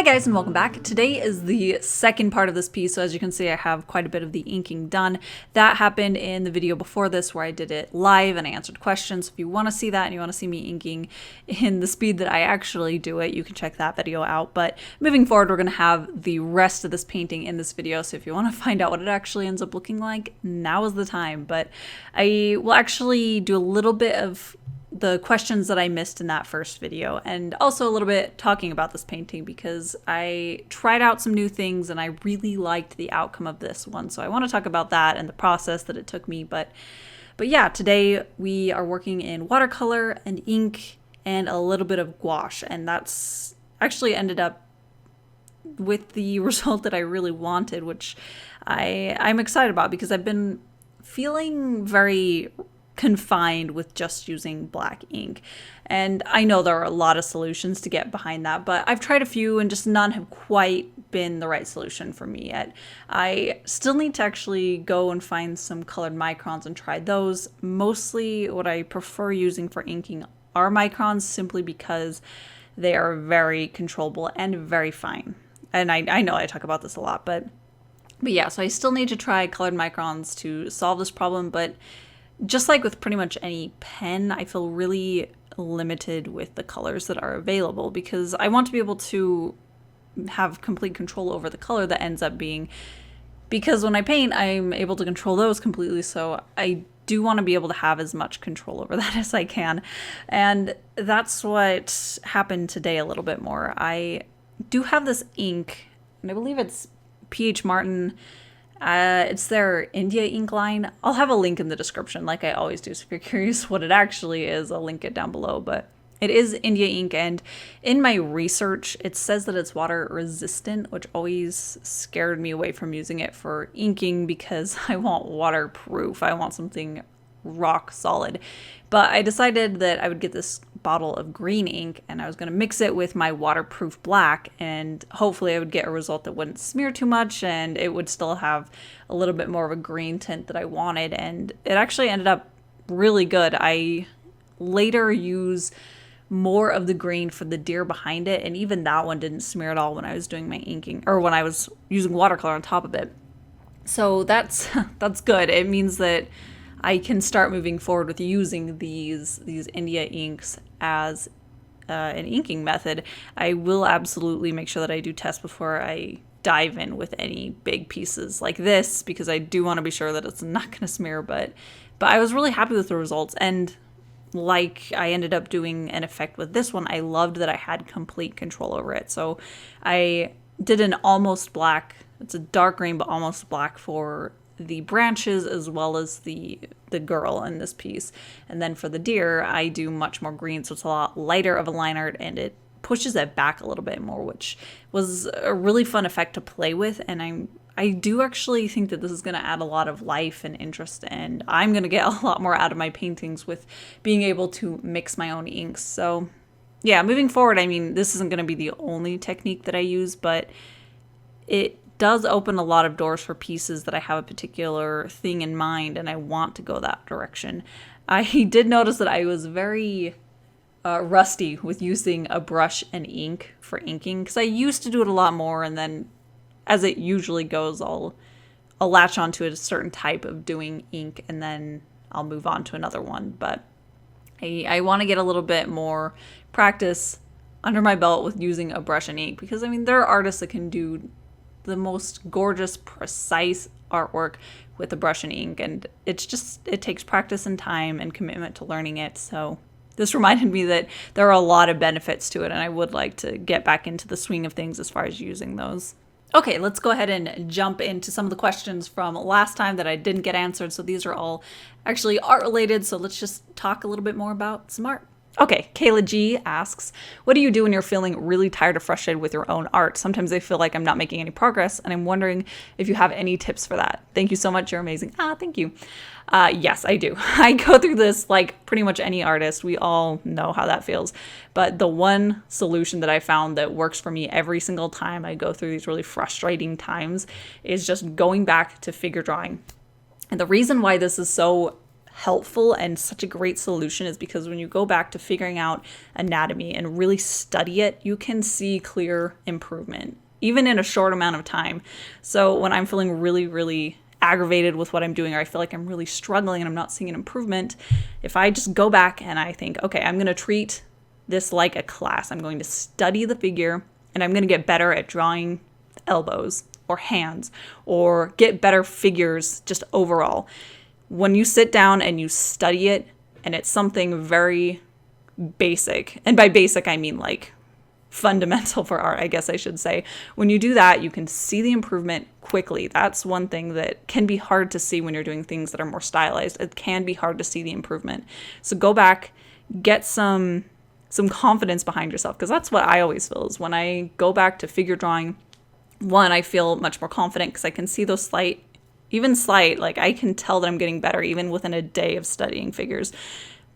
Hi guys and welcome back. Today is the second part of this piece, so as you can see I have quite a bit of the inking done. That happened in the video before this where I did it live and I answered questions. So if you want to see that and you want to see me inking in the speed that I actually do it, you can check that video out. But moving forward, we're going to have the rest of this painting in this video, so if you want to find out what it actually ends up looking like, now is the time. But I will actually do a little bit of the questions that I missed in that first video, and also a little bit talking about this painting because I tried out some new things and I really liked the outcome of this one. So I want to talk about that and the process that it took me. But yeah, today we are working in watercolor and ink and a little bit of gouache, and that's actually ended up with the result that I really wanted, which I'm excited about because I've been feeling very confined with just using black ink. And I know there are a lot of solutions to get behind that, but I've tried a few and just none have quite been the right solution for me yet. I still need to actually go and find some colored microns and try those. Mostly what I prefer using for inking are microns simply because they are very controllable and very fine. And I know I talk about this a lot, but yeah, so I still need to try colored microns to solve this problem, but just like with pretty much any pen, I feel really limited with the colors that are available because I want to be able to have complete control over the color that ends up being, because when I paint, I'm able to control those completely. So I do want to be able to have as much control over that as I can. And that's what happened today a little bit more. I do have this ink, and I believe it's P.H. Martin. It's their India ink line. I'll have a link in the description like I always do, so if you're curious what it actually is, I'll link it down below. But it is India ink, and in my research it says that it's water resistant, which always scared me away from using it for inking because I want waterproof. I want something rock solid. But I decided that I would get this bottle of green ink and I was going to mix it with my waterproof black, and hopefully I would get a result that wouldn't smear too much and it would still have a little bit more of a green tint that I wanted. And it actually ended up really good. I later use more of the green for the deer behind it, and even that one didn't smear at all when I was doing my inking, or when I was using watercolor on top of it. So that's good. It means that I can start moving forward with using these India inks as an inking method. I will absolutely make sure that I do test before I dive in with any big pieces like this, because I do want to be sure that it's not going to smear. But I was really happy with the results, and like I ended up doing an effect with this one, I loved that I had complete control over it. So I did an almost black, it's a dark green but almost black for the branches as well as the girl in this piece. And then for the deer, I do much more green, so it's a lot lighter of a line art and it pushes it back a little bit more, which was a really fun effect to play with. And I do actually think that this is going to add a lot of life and interest, and I'm going to get a lot more out of my paintings with being able to mix my own inks. So yeah, moving forward, I mean, this isn't going to be the only technique that I use, but it does open a lot of doors for pieces that I have a particular thing in mind and I want to go that direction. I did notice that I was very rusty with using a brush and ink for inking, because I used to do it a lot more, and then as it usually goes, I'll latch onto a certain type of doing ink and then I'll move on to another one. But I want to get a little bit more practice under my belt with using a brush and ink, because I mean, there are artists that can do the most gorgeous, precise artwork with a brush and ink, and it takes practice and time and commitment to learning it. So this reminded me that there are a lot of benefits to it, and I would like to get back into the swing of things as far as using those. Okay, let's go ahead and jump into some of the questions from last time that I didn't get answered. So these are all actually art related, so let's just talk a little bit more about some art. Okay, Kayla G asks, what do you do when you're feeling really tired or frustrated with your own art? Sometimes I feel like I'm not making any progress, and I'm wondering if you have any tips for that. Thank you so much. You're amazing. Thank you. Yes, I do. I go through this like pretty much any artist. We all know how that feels. But the one solution that I found that works for me every single time I go through these really frustrating times is just going back to figure drawing. And the reason why this is so helpful and such a great solution is because when you go back to figuring out anatomy and really study it, you can see clear improvement, even in a short amount of time. So when I'm feeling really, really aggravated with what I'm doing, or I feel like I'm really struggling and I'm not seeing an improvement, if I just go back and I think, okay, I'm going to treat this like a class. I'm going to study the figure and I'm going to get better at drawing elbows or hands or get better figures just overall. When you sit down and you study it and it's something very basic, and by basic I mean like fundamental for art, I guess I should say. When you do that, you can see the improvement quickly. That's one thing that can be hard to see when you're doing things that are more stylized. It can be hard to see the improvement. So go back, get some confidence behind yourself, because that's what I always feel is when I go back to figure drawing. One, I feel much more confident because I can see those slight, like I can tell that I'm getting better even within a day of studying figures.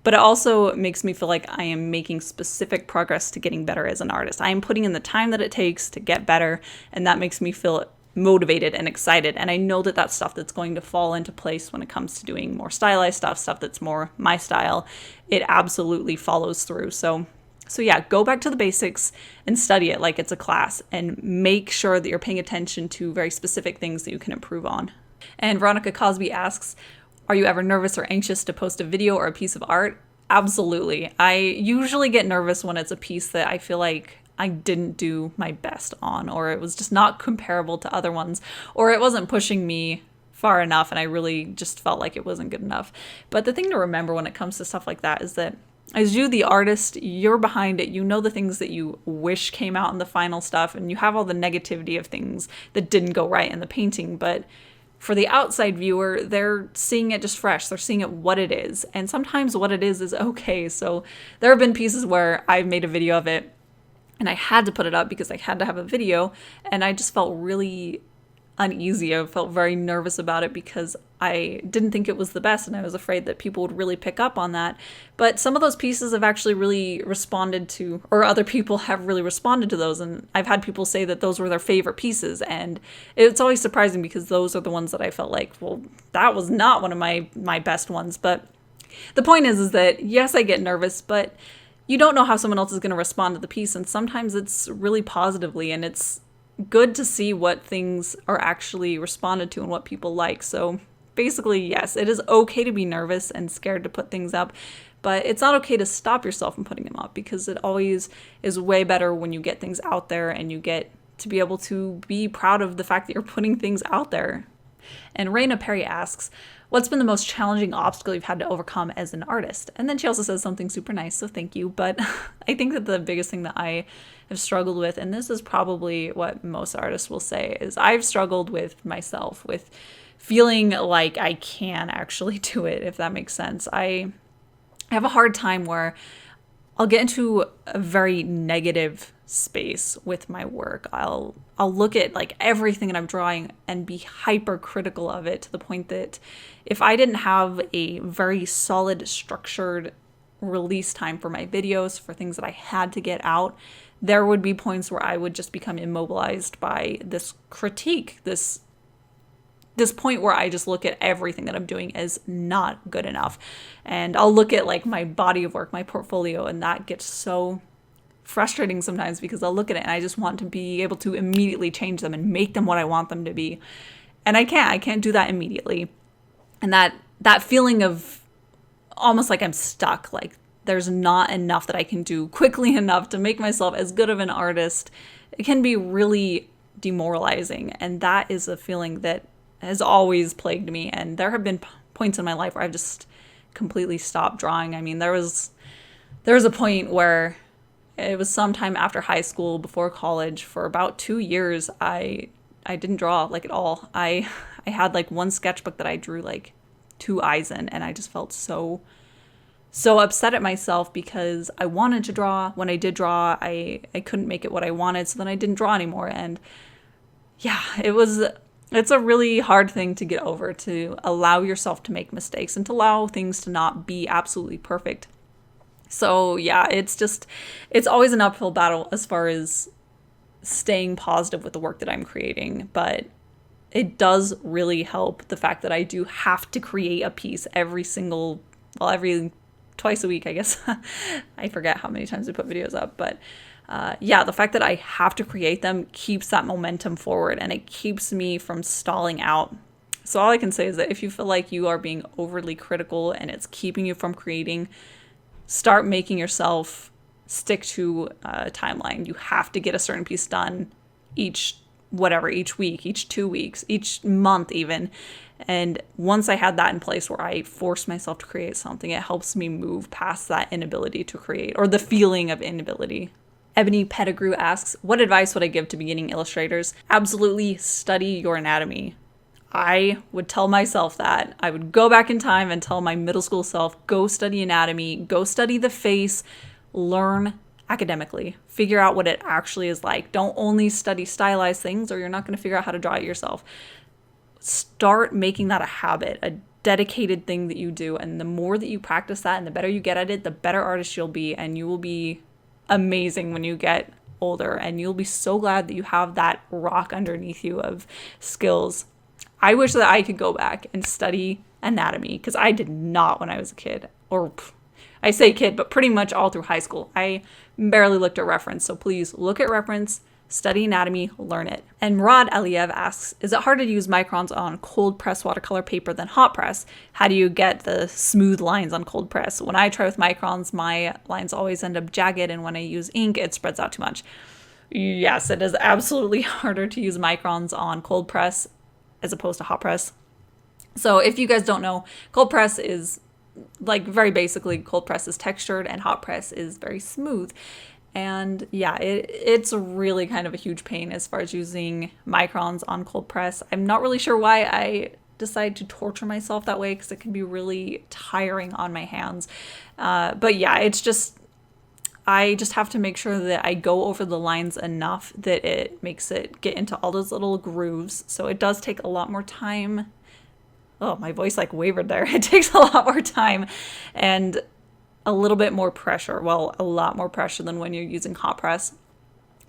But it also makes me feel like I am making specific progress to getting better as an artist. I am putting in the time that it takes to get better, and that makes me feel motivated and excited. And I know that that's stuff that's going to fall into place when it comes to doing more stylized stuff that's more my style. It absolutely follows through. So yeah, go back to the basics and study it like it's a class, and make sure that you're paying attention to very specific things that you can improve on. And Veronica Cosby asks, are you ever nervous or anxious to post a video or a piece of art? Absolutely. I usually get nervous when it's a piece that I feel like I didn't do my best on, or it was just not comparable to other ones, or it wasn't pushing me far enough and I really just felt like it wasn't good enough. But the thing to remember when it comes to stuff like that is that as you, the artist, you're behind it. You know the things that you wish came out in the final stuff, and you have all the negativity of things that didn't go right in the painting. But for the outside viewer, they're seeing it just fresh. They're seeing it what it is. And sometimes what it is okay. So there have been pieces where I've made a video of it and I had to put it up because I had to have a video, and I just felt really uneasy. I felt very nervous about it because I didn't think it was the best, and I was afraid that people would really pick up on that. But some of those pieces have actually really responded to, or other people have really responded to those, and I've had people say that those were their favorite pieces, and it's always surprising because those are the ones that I felt like, well, that was not one of my best ones. But the point is that yes, I get nervous, but you don't know how someone else is going to respond to the piece, and sometimes it's really positively, and it's good to see what things are actually responded to and what people like. So basically, yes, it is okay to be nervous and scared to put things up, but it's not okay to stop yourself from putting them up, because it always is way better when you get things out there and you get to be able to be proud of the fact that you're putting things out there. And Raina Perry asks, what's been the most challenging obstacle you've had to overcome as an artist? And then she also says something super nice, so thank you. But I think that the biggest thing that I have struggled with, and this is probably what most artists will say, is I've struggled with myself, with feeling like I can actually do it, if that makes sense. I have a hard time where I'll get into a very negative space with my work. I'll look at like everything that I'm drawing and be hypercritical of it, to the point that if I didn't have a very solid, structured release time for my videos, for things that I had to get out, there would be points where I would just become immobilized by this critique, this point where I just look at everything that I'm doing as not good enough. And I'll look at like my body of work, my portfolio, and that gets so frustrating sometimes, because I'll look at it and I just want to be able to immediately change them and make them what I want them to be. And I can't do that immediately. And that feeling of almost like I'm stuck, like there's not enough that I can do quickly enough to make myself as good of an artist, it can be really demoralizing. And that is a feeling that has always plagued me. And there have been points in my life where I've just completely stopped drawing. I mean, there was a point where it was sometime after high school, before college, for about 2 years, I didn't draw like at all. I had like one sketchbook that I drew like 2 eyes in, and I just felt so upset at myself because I wanted to draw. When I did draw, I couldn't make it what I wanted, so then I didn't draw anymore. And yeah, it's a really hard thing to get over, to allow yourself to make mistakes and to allow things to not be absolutely perfect. So yeah, it's always an uphill battle as far as staying positive with the work that I'm creating. But it does really help the fact that I do have to create a piece every twice a week, I guess. I forget how many times I put videos up, but yeah, the fact that I have to create them keeps that momentum forward, and it keeps me from stalling out. So all I can say is that if you feel like you are being overly critical and it's keeping you from creating, start making yourself stick to a timeline. You have to get a certain piece done each week, each 2 weeks, each month even. And once I had that in place where I force myself to create something, it helps me move past that inability to create, or the feeling of inability. Ebony Pettigrew asks, what advice would I give to beginning illustrators? Absolutely study your anatomy. I would tell myself that. I would go back in time and tell my middle school self, go study anatomy, go study the face, learn academically, figure out what it actually is like. Don't only study stylized things or you're not going to figure out how to draw it yourself. Start making that a habit, a dedicated thing that you do. And the more that you practice that and the better you get at it, the better artist you'll be. And you will be amazing when you get older. And you'll be so glad that you have that rock underneath you of skills. I wish that I could go back and study anatomy because I did not when I was a kid. Or I say kid, but pretty much all through high school. I barely looked at reference. So please look at reference, study anatomy, learn it. And Murad Aliyev asks, is it harder to use microns on cold press watercolor paper than hot press? How do you get the smooth lines on cold press? When I try with microns, my lines always end up jagged, and when I use ink, it spreads out too much. Yes, it is absolutely harder to use microns on cold press as opposed to hot press. So if you guys don't know, cold press is like very basically cold press is textured and hot press is very smooth. And yeah, it's really kind of a huge pain as far as using microns on cold press. I'm not really sure why I decide to torture myself that way because it can be really tiring on my hands. But yeah, I just have to make sure that I go over the lines enough that it makes it get into all those little grooves. So it does take a lot more time. Oh, my voice like wavered there. It takes a lot more time and a little bit more pressure. Well, a lot more pressure than when you're using hot press.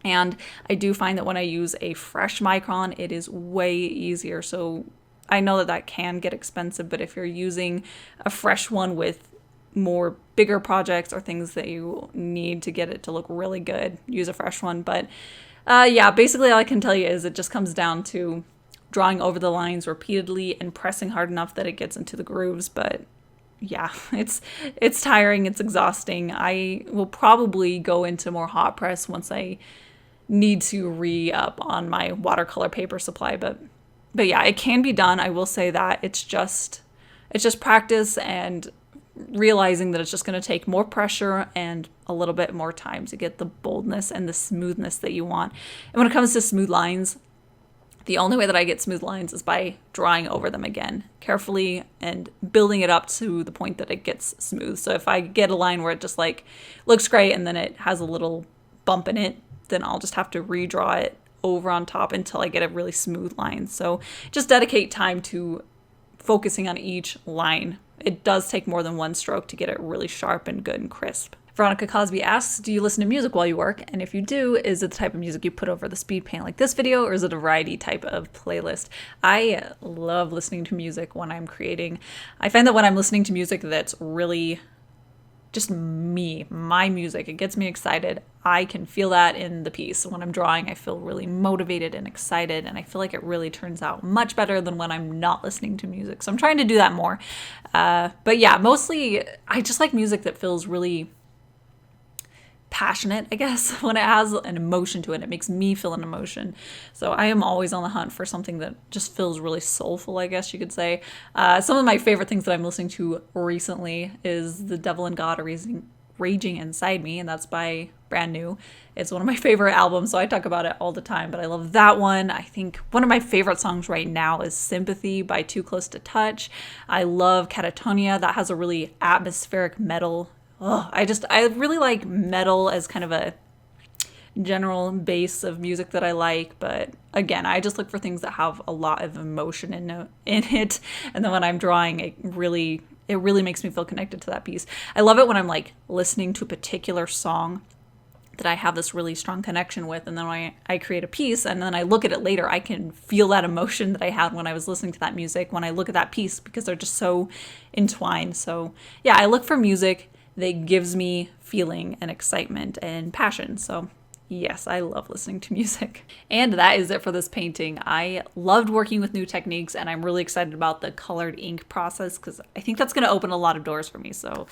And I do find that when I use a fresh micron, it is way easier. So I know that that can get expensive, but if you're using a fresh one with more bigger projects or things that you need to get it to look really good, use a fresh one. But yeah, basically all I can tell you is it just comes down to drawing over the lines repeatedly and pressing hard enough that it gets into the grooves. But yeah, it's tiring, it's exhausting. I will probably go into more hot press once I need to re-up on my watercolor paper supply. But yeah, it can be done. I will say that it's just practice and realizing that it's just going to take more pressure and a little bit more time to get the boldness and the smoothness that you want. And when it comes to smooth lines, the only way that I get smooth lines is by drawing over them again carefully and building it up to the point that it gets smooth. So if I get a line where it just like looks great and then it has a little bump in it, then I'll just have to redraw it over on top until I get a really smooth line. So just dedicate time to focusing on each line. It does take more than one stroke to get it really sharp and good and crisp. Veronica Cosby asks, do you listen to music while you work? And if you do, is it the type of music you put over the speed paint like this video, or is it a variety type of playlist? I love listening to music when I'm creating. I find that when I'm listening to music that's really just me, my music, it gets me excited. I can feel that in the piece. When I'm drawing, I feel really motivated and excited, and I feel like it really turns out much better than when I'm not listening to music. So I'm trying to do that more. But yeah, mostly I just like music that feels really passionate, I guess, when it has an emotion to it. It makes me feel an emotion. So I am always on the hunt for something that just feels really soulful, I guess you could say. Some of my favorite things that I'm listening to recently is The Devil and God Are Raging Inside Me, and that's by Brand New. It's one of my favorite albums, so I talk about it all the time, but I love that one. I think one of my favorite songs right now is Sympathy by Too Close to Touch. I love Catatonia. That has a really atmospheric metal. I really like metal as kind of a general base of music that I like, but again, I just look for things that have a lot of emotion in it, and then when I'm drawing, it really makes me feel connected to that piece. I love it when I'm like listening to a particular song that I have this really strong connection with. And then when I create a piece and then I look at it later, I can feel that emotion that I had when I was listening to that music when I look at that piece, because they're just so entwined. So yeah, I look for music that gives me feeling and excitement and passion. So yes, I love listening to music. And that is it for this painting. I loved working with new techniques, and I'm really excited about the colored ink process because I think that's going to open a lot of doors for me. So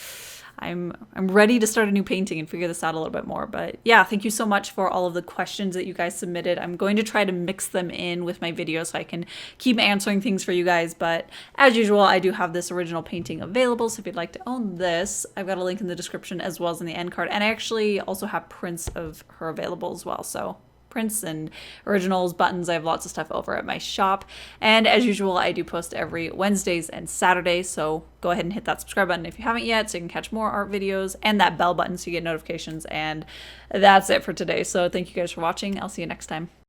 I'm ready to start a new painting and figure this out a little bit more. But yeah, thank you so much for all of the questions that you guys submitted. I'm going to try to mix them in with my videos so I can keep answering things for you guys. But as usual, I do have this original painting available. So if you'd like to own this, I've got a link in the description as well as in the end card. And I actually also have prints of her available as well. So prints and originals, buttons. I have lots of stuff over at my shop. And as usual, I do post every Wednesdays and Saturdays. So go ahead and hit that subscribe button if you haven't yet so you can catch more art videos, and that bell button so you get notifications. And that's it for today. So thank you guys for watching. I'll see you next time.